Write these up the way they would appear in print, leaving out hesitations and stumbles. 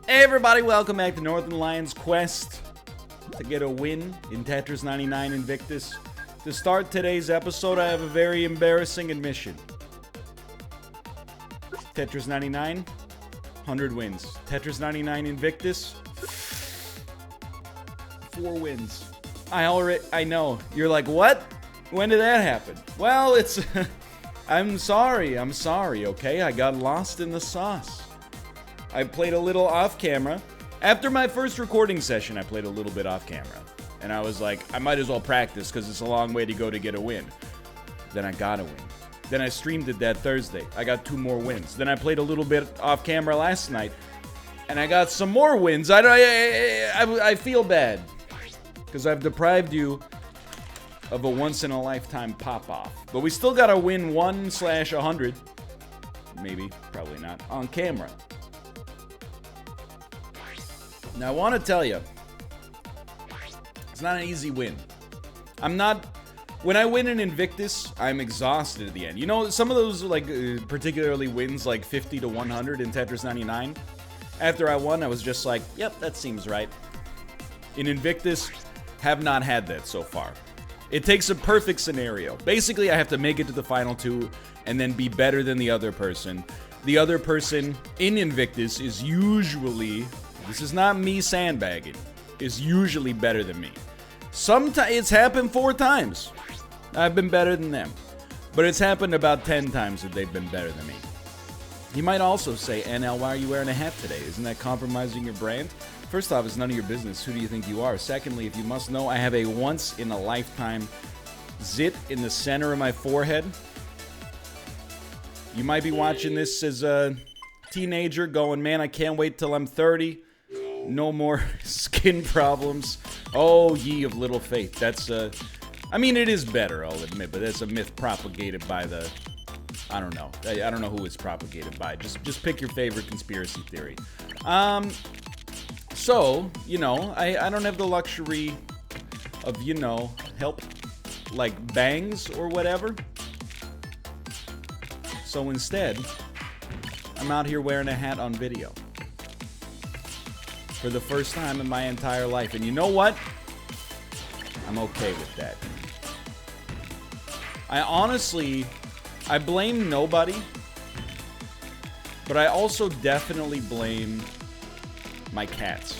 Hey everybody, welcome back to Northernlion's quest to get a win in Tetris 99 Invictus. To start today's episode, I have a very embarrassing admission. Tetris 99, 100 wins. Tetris 99 Invictus, 4 wins. I know. You're like, what? When did that happen? Well, it's... I'm sorry, okay? I got lost in the sauce. I played a little off camera. After my first recording session, I played a little bit off camera. And I was like, I might as well practice because it's a long way to go to get a win. Then I got a win. Then I streamed it that Thursday. I got 2 more wins. Then I played a little bit off camera last night. And I got some more wins. I feel bad. Because I've deprived you of a once-in-a-lifetime pop-off. But we still gotta win 1/100. Maybe, probably not. On camera. Now, I want to tell you, it's not an easy win. When I win an Invictus, I'm exhausted at the end. You know, some of those, like, particularly wins, like 50 to 100 in Tetris 99, after I won, I was just like, yep, that seems right. In Invictus, have not had that so far. It takes a perfect scenario. Basically, I have to make it to the final 2 and then be better than the other person. The other person in Invictus is usually... This is not me sandbagging. Is usually better than me. Sometimes it's happened 4 times. I've been better than them. But it's happened about 10 times that they've been better than me. You might also say, NL, why are you wearing a hat today? Isn't that compromising your brand? First off, it's none of your business. Who do you think you are? Secondly, if you must know, I have a once-in-a-lifetime zit in the center of my forehead. You might be watching this as a teenager going, man, I can't wait till I'm 30. No more skin problems. Oh, ye of little faith. That's, I mean, it is better, I'll admit, but that's a myth propagated by the... I don't know. I don't know who it's propagated by. Just pick your favorite conspiracy theory. So, you know, I don't have the luxury of, you know, help, like, bangs or whatever. So instead, I'm out here wearing a hat on video. For the first time in my entire life. And you know what? I'm okay with that. I blame nobody. But I also definitely blame my cats.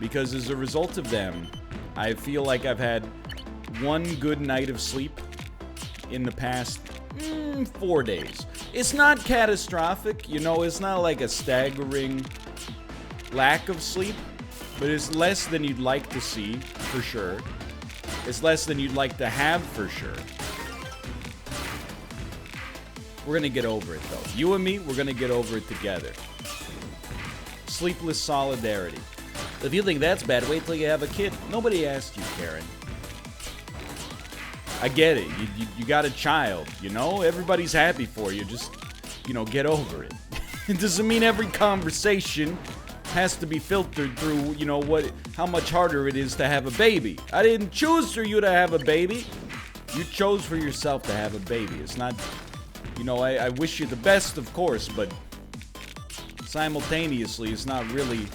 Because as a result of them, I feel like I've had 1 good night of sleep in the past 4 days. It's not catastrophic, you know, it's not like a staggering lack of sleep, but it's less than you'd like to see, for sure. It's less than you'd like to have, for sure. We're gonna get over it, though. You and me, we're gonna get over it together. Sleepless solidarity. If you think that's bad, wait till you have a kid. Nobody asked you, Karen. I get it. You got a child, you know? Everybody's happy for you. Just, you know, get over it. It doesn't mean every conversation has to be filtered through, you know, how much harder it is to have a baby. I didn't choose for you to have a baby. You chose for yourself to have a baby. It's not, you know, I wish you the best, of course, but simultaneously, it's not really,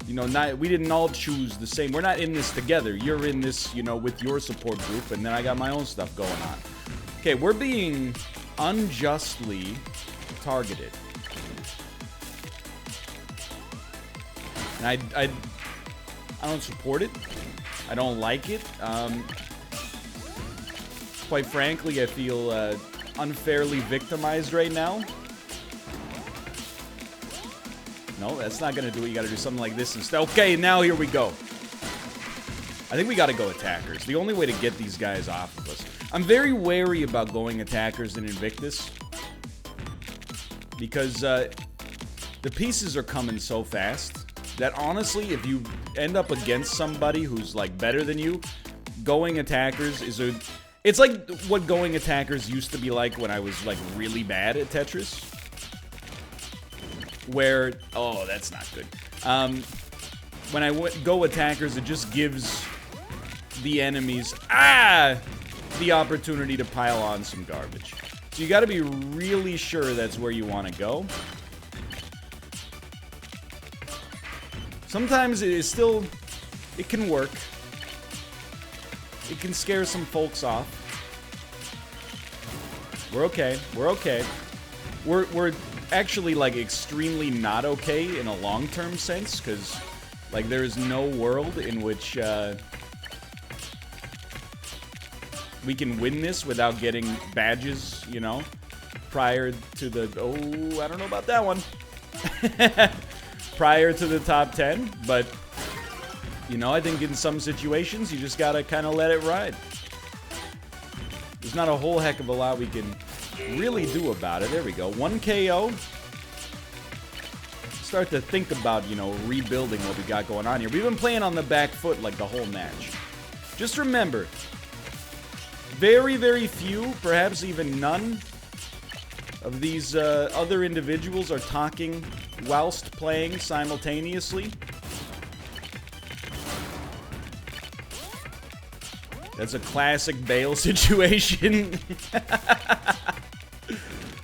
you know, we didn't all choose the same. We're not in this together. You're in this, you know, with your support group, and then I got my own stuff going on. Okay, we're being unjustly targeted. And I don't support it. I don't like it. Quite frankly, I feel unfairly victimized right now. No, that's not gonna do it. You gotta do something like this instead. Okay, now here we go. I think we gotta go attackers. The only way to get these guys off of us. I'm very wary about going attackers in Invictus. Because the pieces are coming so fast that honestly, if you end up against somebody who's like better than you, going attackers is it's like what going attackers used to be like when I was like really bad at Tetris. Where, oh, that's not good. When I go attackers, it just gives the enemies, the opportunity to pile on some garbage. So you gotta be really sure that's where you want to go. Sometimes it is still, it can work. It can scare some folks off. We're okay. We're okay. We're actually, like, extremely not okay in a long-term sense, because, like, there is no world in which we can win this without getting badges, you know, prior to the... Oh, I don't know about that one. Prior to the top 10, but, you know, I think in some situations you just gotta kind of let it ride. There's not a whole heck of a lot we can really do about it. There we go. 1 KO. Start to think about, you know, rebuilding what we got going on here. We've been playing on the back foot like the whole match. Just remember, very, very few, perhaps even none, of these other individuals are talking whilst playing simultaneously. That's a classic Bale situation.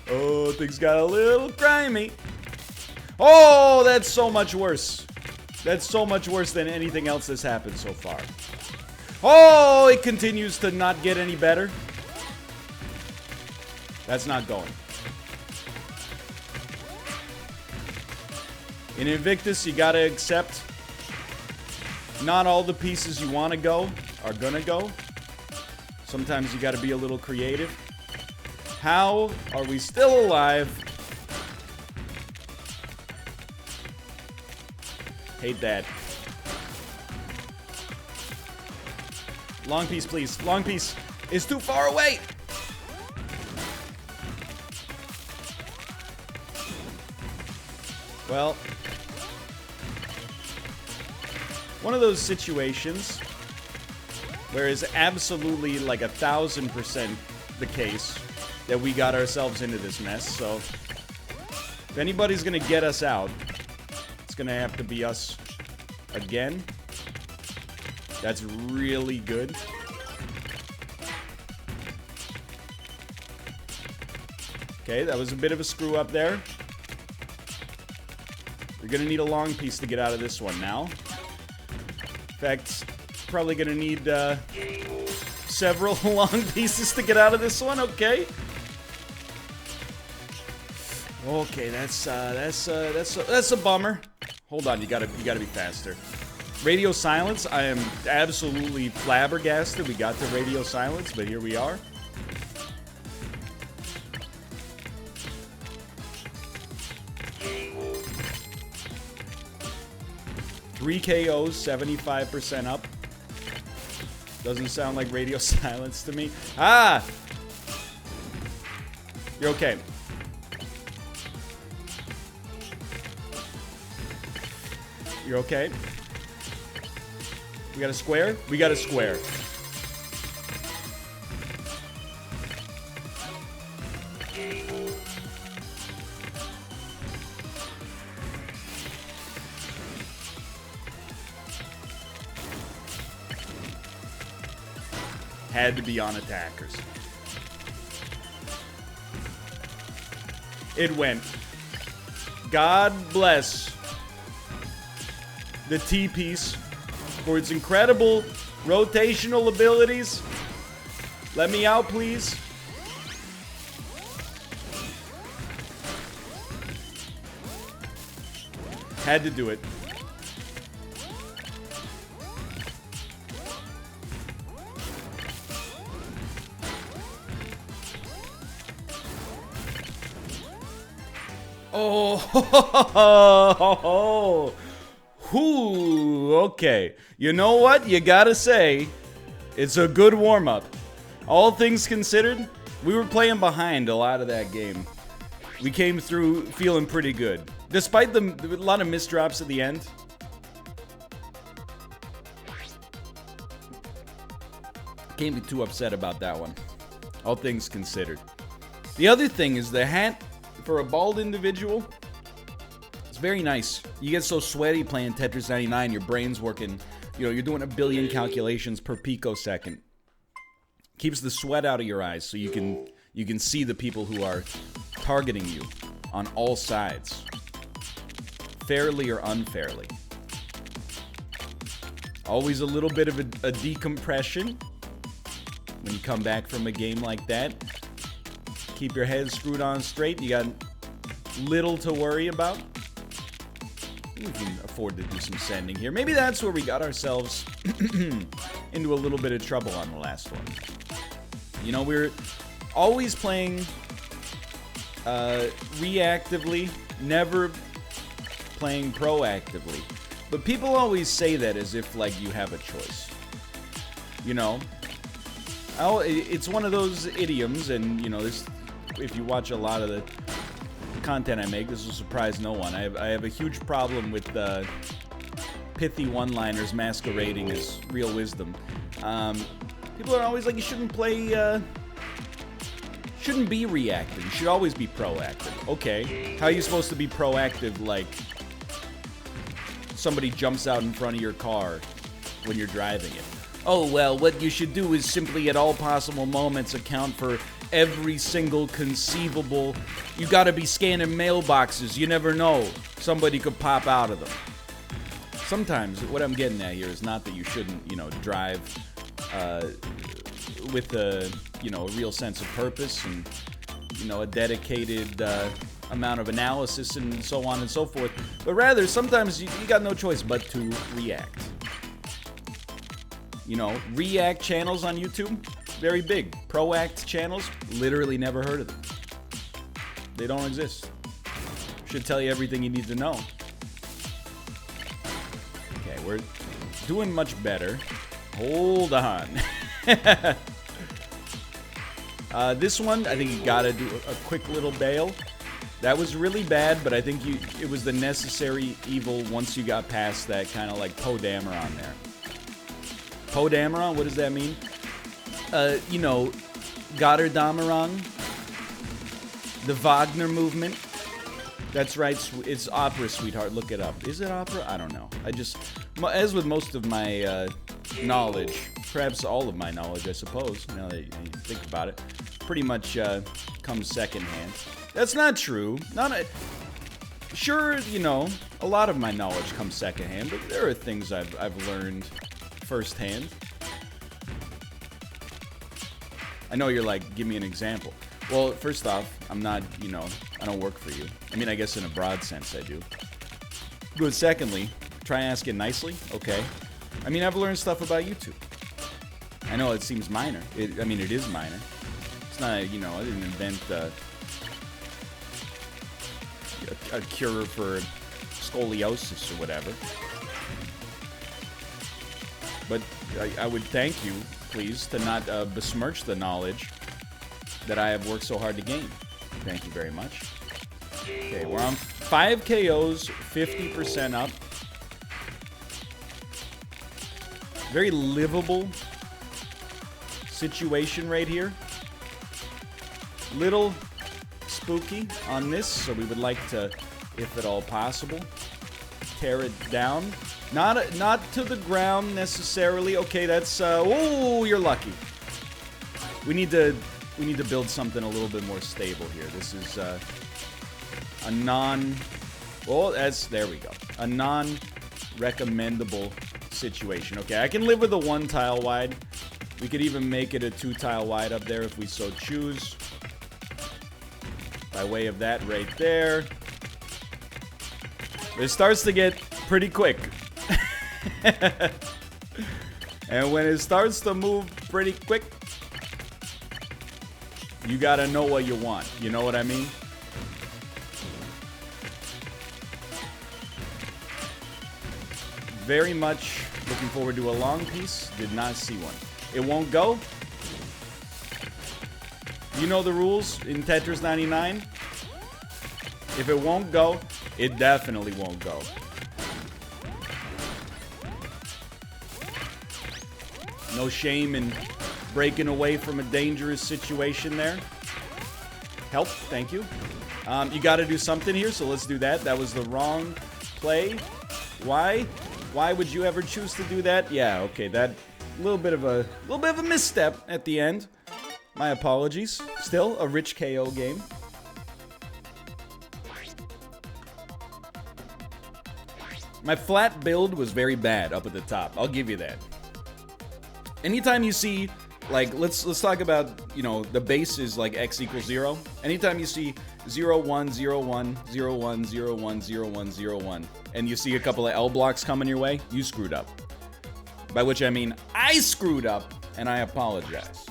Oh, things got a little grimy. Oh, that's so much worse. That's so much worse than anything else that's happened so far. Oh, it continues to not get any better. That's not going. In Invictus, you gotta accept not all the pieces you want to go are gonna go. Sometimes you gotta be a little creative. How are we still alive? Hate that. Long piece, please. Long piece is too far away. Well, one of those situations where it's absolutely like 1,000% the case that we got ourselves into this mess. So if anybody's gonna get us out, it's gonna have to be us again. That's really good. Okay, that was a bit of a screw up there. You're gonna need a long piece to get out of this one now. In fact, probably gonna need several long pieces to get out of this one. Okay. Okay, that's a bummer. Hold on, you gotta be faster. Radio silence. I am absolutely flabbergasted we got to radio silence, but here we are. Three KOs, 75% up. Doesn't sound like radio silence to me. Ah! You're okay. You're okay. We got a square? We got a square. Had to be on attackers. It went. God bless the T-piece for its incredible rotational abilities. Let me out, please. Had to do it. Oh, whoo, okay. You know what? You gotta say, it's a good warm-up. All things considered, we were playing behind a lot of that game. We came through feeling pretty good. Despite a lot of misdrops at the end. Can't be too upset about that one. All things considered. The other thing is the hat for a bald individual. It's very nice. You get so sweaty playing Tetris 99, your brain's working, you know, you're doing 1 billion calculations per picosecond. Keeps the sweat out of your eyes so you can see the people who are targeting you on all sides. Fairly or unfairly. Always a little bit of a decompression when you come back from a game like that. Keep your head screwed on straight. You got little to worry about. We can afford to do some sending here. Maybe that's where we got ourselves into a little bit of trouble on the last one. You know, we're always playing reactively, never playing proactively. But people always say that as if, like, you have a choice. You know? It's one of those idioms, and, you know, this, if you watch a lot of the content I make, this will surprise no one. I have a huge problem with pithy one-liners masquerading as real wisdom. People are always like, you shouldn't play, shouldn't be reactive. You should always be proactive. Okay, how are you supposed to be proactive, like, somebody jumps out in front of your car when you're driving it? Oh, well, what you should do is simply at all possible moments account for every single conceivable. You gotta be scanning mailboxes. You never know. Somebody could pop out of them. Sometimes what I'm getting at here is not that you shouldn't, you know, drive with a, you know, a real sense of purpose and, you know, a dedicated amount of analysis and so on and so forth. But rather, sometimes you got no choice but to react. You know, react channels on YouTube, very big. Proact channels, literally never heard of them. They don't exist. Should tell you everything you need to know. Okay, we're doing much better. Hold on. This one, I think you gotta do a quick little bail. That was really bad, but I think it was the necessary evil once you got past that kind of like Podameron there. Podameron, what does that mean? You know, Götterdämmerung, the Wagner movement. That's right, it's opera, sweetheart. Look it up. Is it opera? I don't know. As with most of my knowledge, perhaps all of my knowledge, I suppose, now that you think about it, pretty much comes secondhand. That's not true. Sure, you know, a lot of my knowledge comes secondhand, but there are things I've learned firsthand. I know you're like, give me an example. Well, first off, I'm not, you know, I don't work for you. I mean, I guess in a broad sense I do. But secondly, try asking nicely, okay? I mean, I've learned stuff about YouTube. I know it seems minor. I mean, it is minor. It's not, you know, I didn't invent a cure for scoliosis or whatever. But I would thank you, please, to not besmirch the knowledge that I have worked so hard to gain. Thank you very much. Okay, we're on 5 KOs, 50% up. Very livable situation right here. Little spooky on this, so we would like to, if at all possible, tear it down. Not to the ground necessarily. Okay, that's oh, you're lucky. We need to build something a little bit more stable here. This is a there we go. A non-recommendable situation. Okay, I can live with a 1 tile wide. We could even make it a 2 tile wide up there if we so choose. By way of that right there. It starts to get pretty quick. And when it starts to move pretty quick, you gotta know what you want. You know what I mean? Very much looking forward to a long piece. Did not see one. It won't go. You know the rules in Tetris 99? If it won't go, it definitely won't go. No shame in breaking away from a dangerous situation there. Help, thank you. You got to do something here, so let's do that. That was the wrong play. Why? Why would you ever choose to do that? Yeah, okay, that little bit of a misstep at the end. My apologies. Still a rich KO game. My flat build was very bad up at the top. I'll give you that. Anytime you see, like, let's talk about, you know, the base is like x equals 0. Anytime you see 0, 1, 0, 1, 0, 1, 0, 1, 0, 1, 0, 1, and you see a couple of L blocks coming your way, you screwed up. By which I mean, I screwed up, and I apologize.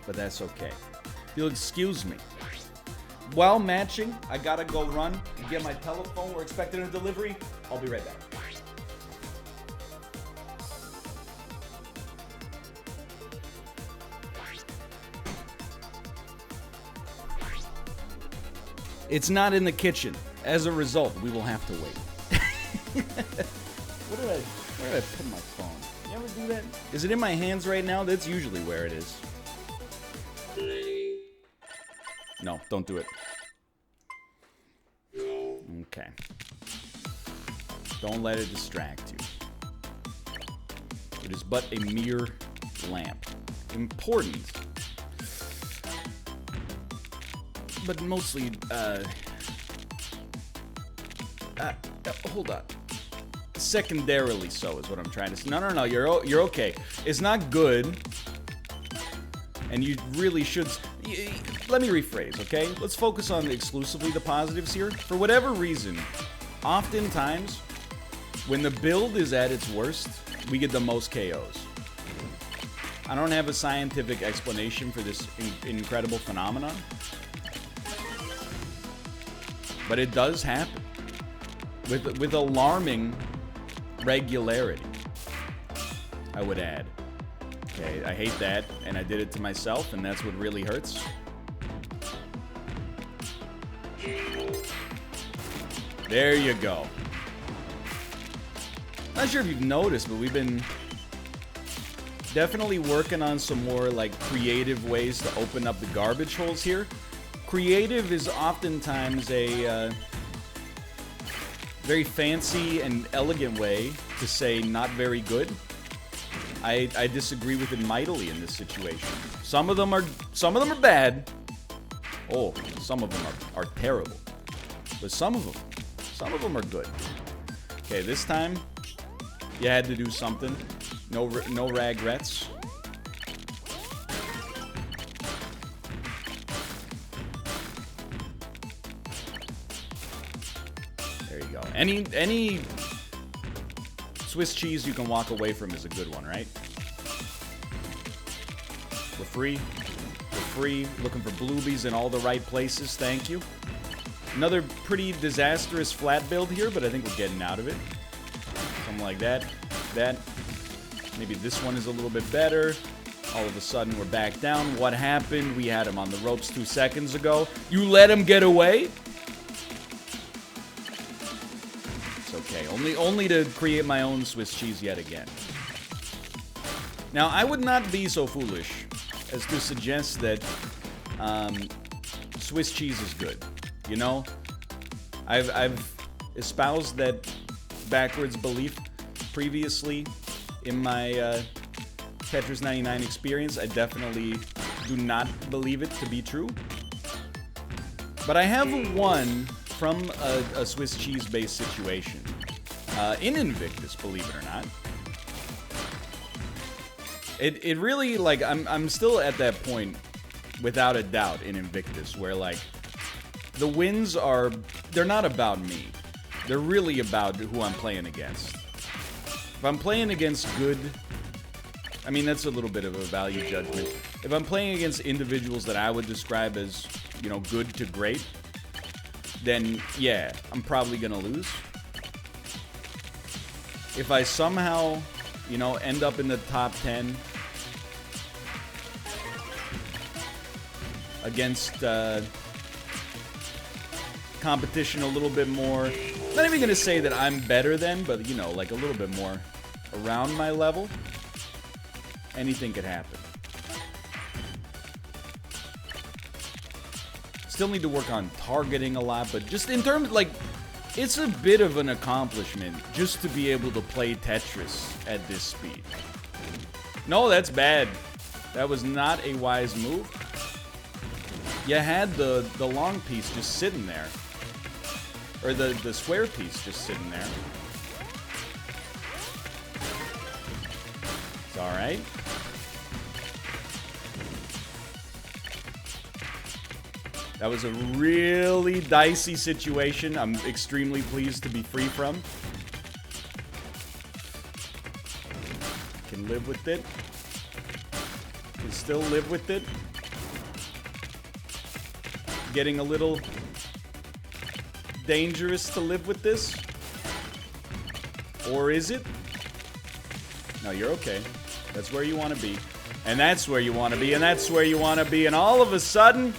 But that's okay. You'll excuse me. While matching, I gotta go run and get my telephone. We're expecting a delivery. I'll be right back. It's not in the kitchen. As a result, we will have to wait. Where did I put my phone? You ever do that? Is it in my hands right now? That's usually where it is. No, don't do it. Okay. Don't let it distract you. It is but a mere lamp. Important. But mostly, hold on. Secondarily so is what I'm trying to say. No, you're okay. It's not good. And you really should... Let me rephrase, okay? Let's focus on exclusively the positives here. For whatever reason, oftentimes, when the build is at its worst, we get the most KOs. I don't have a scientific explanation for this incredible phenomenon. But it does happen. With alarming regularity, I would add. Okay, I hate that, and I did it to myself, and that's what really hurts. There you go. Not sure if you've noticed, but we've been definitely working on some more, like, creative ways to open up the garbage holes here. Creative is oftentimes a very fancy and elegant way to say not very good. I disagree with it mightily in this situation. Some of them are bad. Oh, some of them are terrible. But some of them are good. Okay, this time you had to do something. No regrets. There you go. Any Swiss cheese you can walk away from is a good one, right? We're free. We're free. Looking for bluebies in all the right places. Thank you. Another pretty disastrous flat build here, but I think we're getting out of it. Something like that. That. Maybe this one is a little bit better. All of a sudden, we're back down. What happened? We had him on the ropes 2 seconds ago. You let him get away? Okay, only to create my own Swiss cheese yet again. Now, I would not be so foolish as to suggest that Swiss cheese is good. You know, I've espoused that backwards belief previously in my Tetris 99 experience. I definitely do not believe it to be true. But I have won from a Swiss cheese-based situation. In Invictus, believe it or not. It really, like, I'm still at that point, without a doubt, in Invictus, where, like, the wins they're not about me. They're really about who I'm playing against. If I'm playing against good, I mean, that's a little bit of a value judgment. If I'm playing against individuals that I would describe as, you know, good to great, then, yeah, I'm probably gonna lose. If I somehow, you know, end up in the top 10 against competition a little bit more, not even gonna say that I'm better than, but, you know, like a little bit more around my level, anything could happen. Still need to work on targeting a lot, but just in terms, like, it's a bit of an accomplishment just to be able to play Tetris at this speed. No, that's bad. That was not a wise move. You had the long piece just sitting there. Or the square piece just sitting there. It's alright. That was a really dicey situation I'm extremely pleased to be free from. Can live with it. Can still live with it. Getting a little dangerous to live with this. Or is it? No, you're okay. That's where you want to be. And that's where you want to be. And that's where you want to be. And all of a sudden,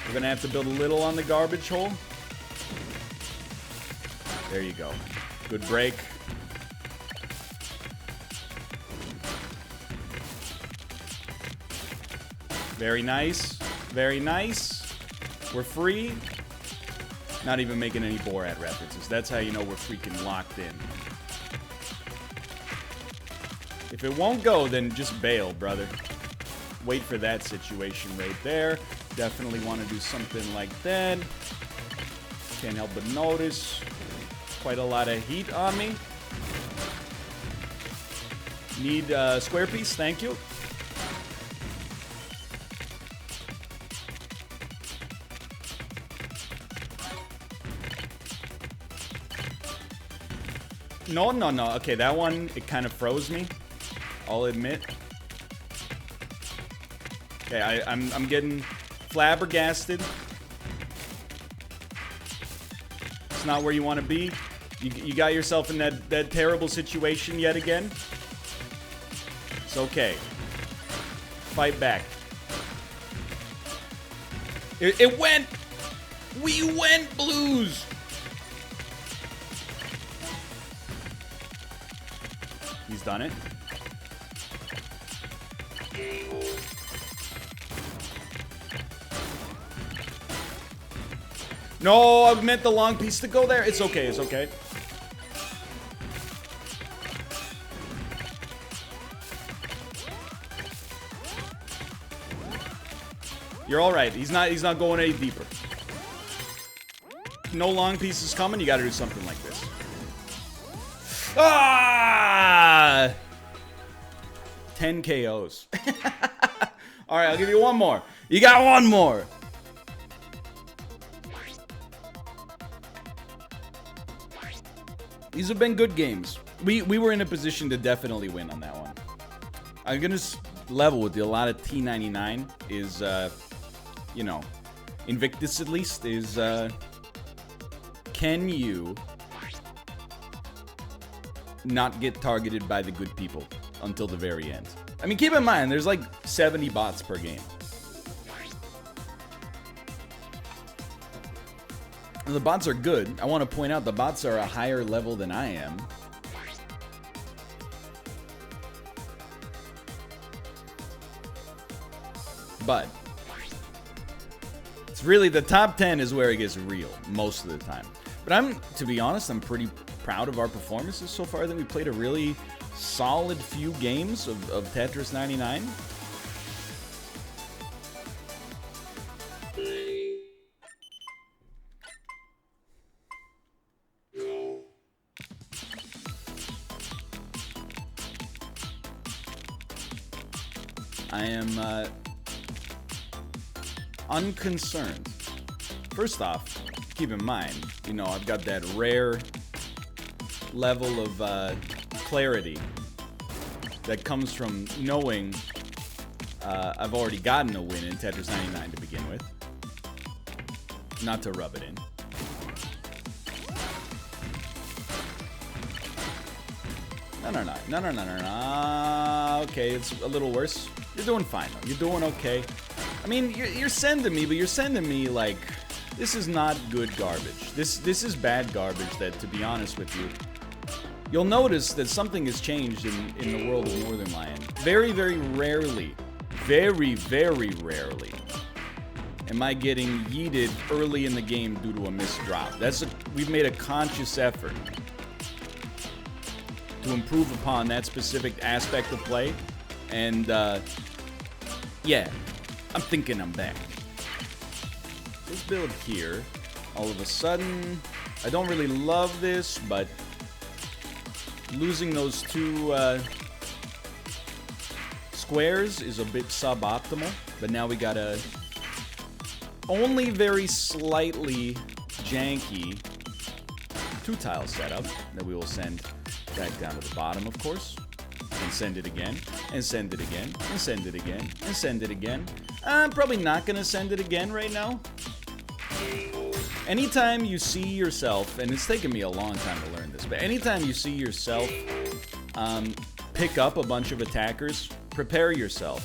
we're going to have to build a little on the garbage hole. There you go. Good break. Very nice. Very nice. We're free. Not even making any Borat references. That's how you know we're freaking locked in. If it won't go, then just bail, brother. Wait for that situation right there. Definitely want to do something like that. Can't help but notice quite a lot of heat on me. Need a square piece, thank you. No, no, no. Okay, that one, it kind of froze me. I'll admit. Okay, I'm getting flabbergasted. It's not where you want to be. You got yourself in that terrible situation yet again. It's okay. Fight back. It went! We went, Blues! He's done it. No, I meant the long piece to go there. It's okay, it's okay. You're all right. He's not going any deeper. No long pieces coming. You got to do something like this. Ah! 10 KOs. All right, I'll give you one more. You got one more. These have been good games. We were in a position to definitely win on that one. I'm gonna level with you. A lot of T99 is, you know, Invictus at least is, can you not get targeted by the good people until the very end? I mean, keep in mind, there's like 70 bots per game. And the bots are good. I want to point out the bots are a higher level than I am. But it's really the top 10 is where it gets real most of the time. But to be honest, I'm pretty proud of our performances so far. That we played a really solid few games of Tetris 99. I am unconcerned. First off, keep in mind, you know, I've got that rare level of clarity that comes from knowing I've already gotten a win in Tetris 99 to begin with. Not to rub it in. No. Okay, it's a little worse. You're doing fine, though. You're doing okay. I mean, you're sending me, but you're sending me, like, this is not good garbage. This is bad garbage that, to be honest with you, you'll notice that something has changed in the world of Northernlion. Very, very rarely, very, very rarely am I getting yeeted early in the game due to a missed drop. We've made a conscious effort to improve upon that specific aspect of play, and Yeah, I'm thinking I'm back. Let's build here. All of a sudden, I don't really love this, but losing those two squares is a bit suboptimal. But now we got a only very slightly janky 2-tile setup that we will send back down to the bottom, of course. And send it again, and send it again, and send it again, and send it again. I'm probably not gonna send it again right now. Anytime you see yourself, and it's taken me a long time to learn this, but anytime you see yourself pick up a bunch of attackers, prepare yourself.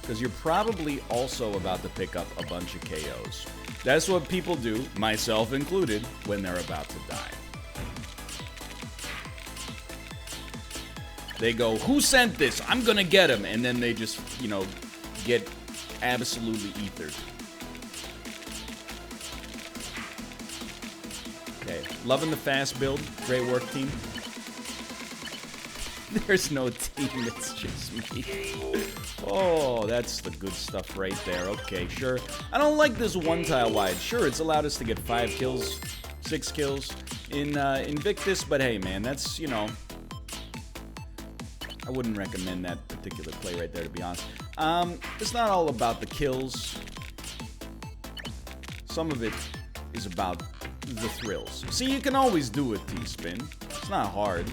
Because you're probably also about to pick up a bunch of KOs. That's what people do, myself included, when they're about to die. They go, who sent this? I'm gonna get him. And then they just, you know, get absolutely ethered. Okay, loving the fast build. Great work, team. There's no team, it's just me. Oh, that's the good stuff right there. Okay, sure. I don't like this 1-tile wide. Sure, it's allowed us to get 5 kills, 6 kills in Invictus, but hey, man, that's, you know... I wouldn't recommend that particular play right there, to be honest. It's not all about the kills. Some of it is about the thrills. See, you can always do a T-spin. It's not hard.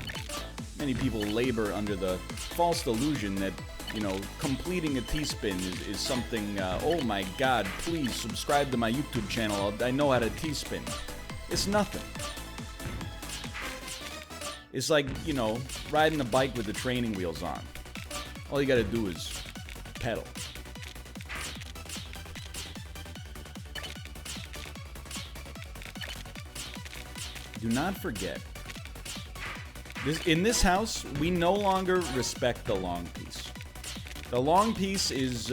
Many people labor under the false delusion that, you know, completing a T-spin is something, oh my god, please subscribe to my YouTube channel. I know how to T-spin. It's nothing. It's like, you know, riding a bike with the training wheels on. All you gotta do is pedal. Do not forget, in this house, we no longer respect the long piece. The long piece is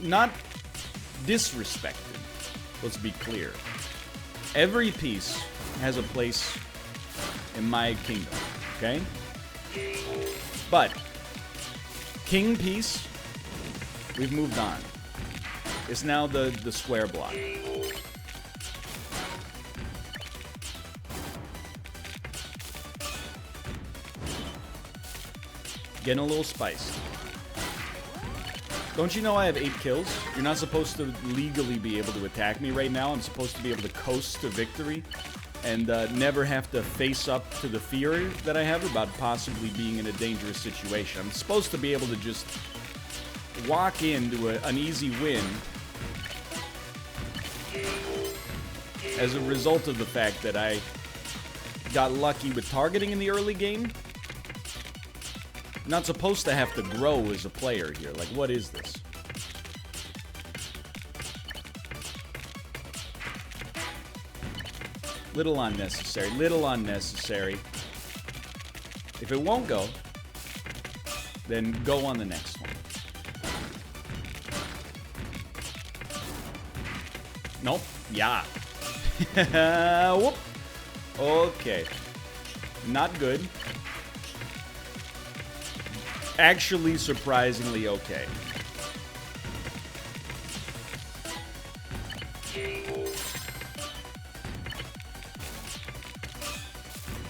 not disrespected. Let's be clear. Every piece has a place in my kingdom, okay? But king piece, we've moved on. It's now the square block. Getting a little spicy. Don't you know I have 8 kills? You're not supposed to legally be able to attack me right now. I'm supposed to be able to coast to victory and never have to face up to the fear that I have about possibly being in a dangerous situation. I'm supposed to be able to just walk into an easy win as a result of the fact that I got lucky with targeting in the early game. Not supposed to have to grow as a player here. Like, what is this? Little unnecessary. Little unnecessary. If it won't go, then go on the next one. Nope. Yeah. Whoop. Okay. Not good. Actually, surprisingly okay.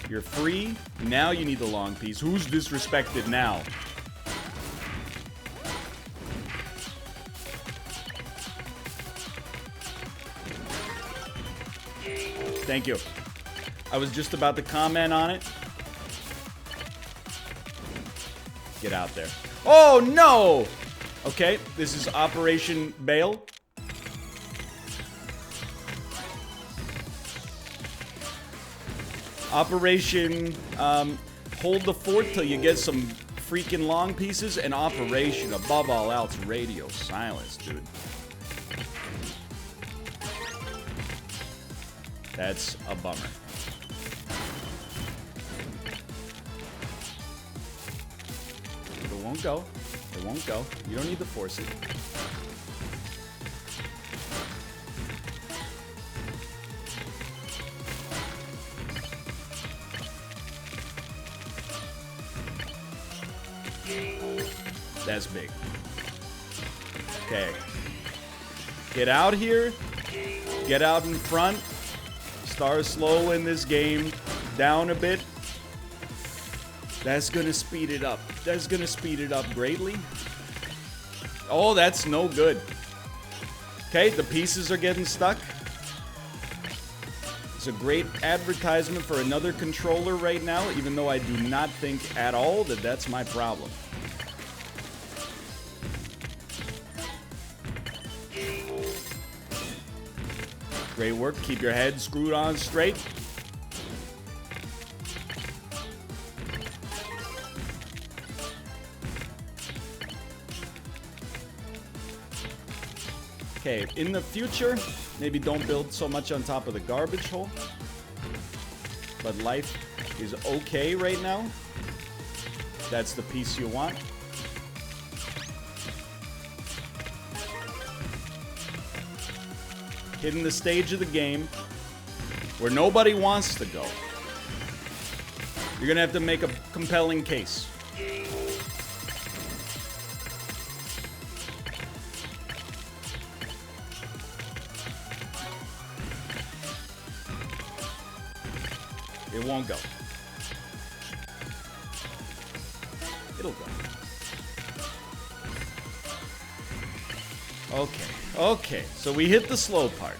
You're free. Now you need the long piece. Who's disrespected now? Thank you. I was just about to comment on it. Get out there. Oh, no! Okay, this is Operation Bail. Operation hold the fort till you get some freaking long pieces. And Operation, above all else, radio silence, dude. That's a bummer. It won't go. It won't go. You don't need to force it. That's big. Okay. Get out here. Get out in front. Start slow in this game. Down a bit. That's gonna speed it up. That's gonna speed it up greatly. Oh, that's no good. Okay, the pieces are getting stuck. It's a great advertisement for another controller right now, even though I do not think at all that that's my problem. Great work. Keep your head screwed on straight. Okay, in the future, maybe don't build so much on top of the garbage hole. But life is okay right now. That's the piece you want. Hitting the stage of the game where nobody wants to go. You're gonna have to make a compelling case. It won't go. It'll go. Okay. Okay, so we hit the slow part.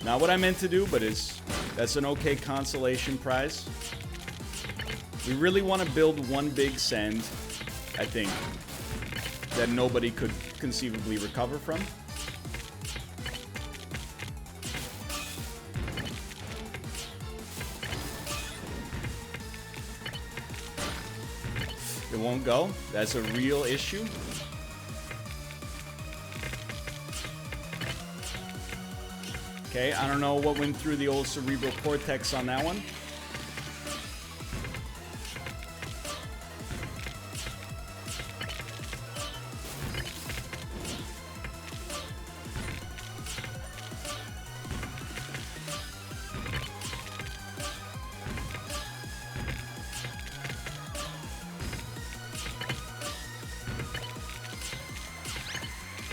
Not what I meant to do, but that's an okay consolation prize. We really want to build one big send, I think, that nobody could conceivably recover from. It won't go. That's a real issue. Okay, I don't know what went through the old cerebral cortex on that one.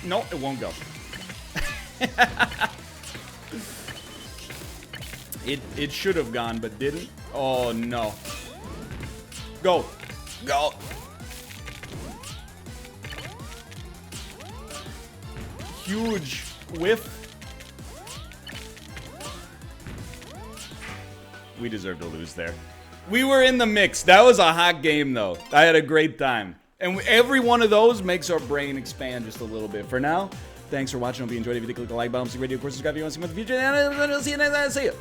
No, it won't go. It should have gone, but didn't. Oh, no. Go. Go. Huge whiff. We deserve to lose there. We were in the mix. That was a hot game, though. I had a great time. And every one of those makes our brain expand just a little bit. For now, thanks for watching. Hope you enjoyed it. If you did, click the like button. See radio courses. Got you want to see more in the future. And I'll see you next time. See you.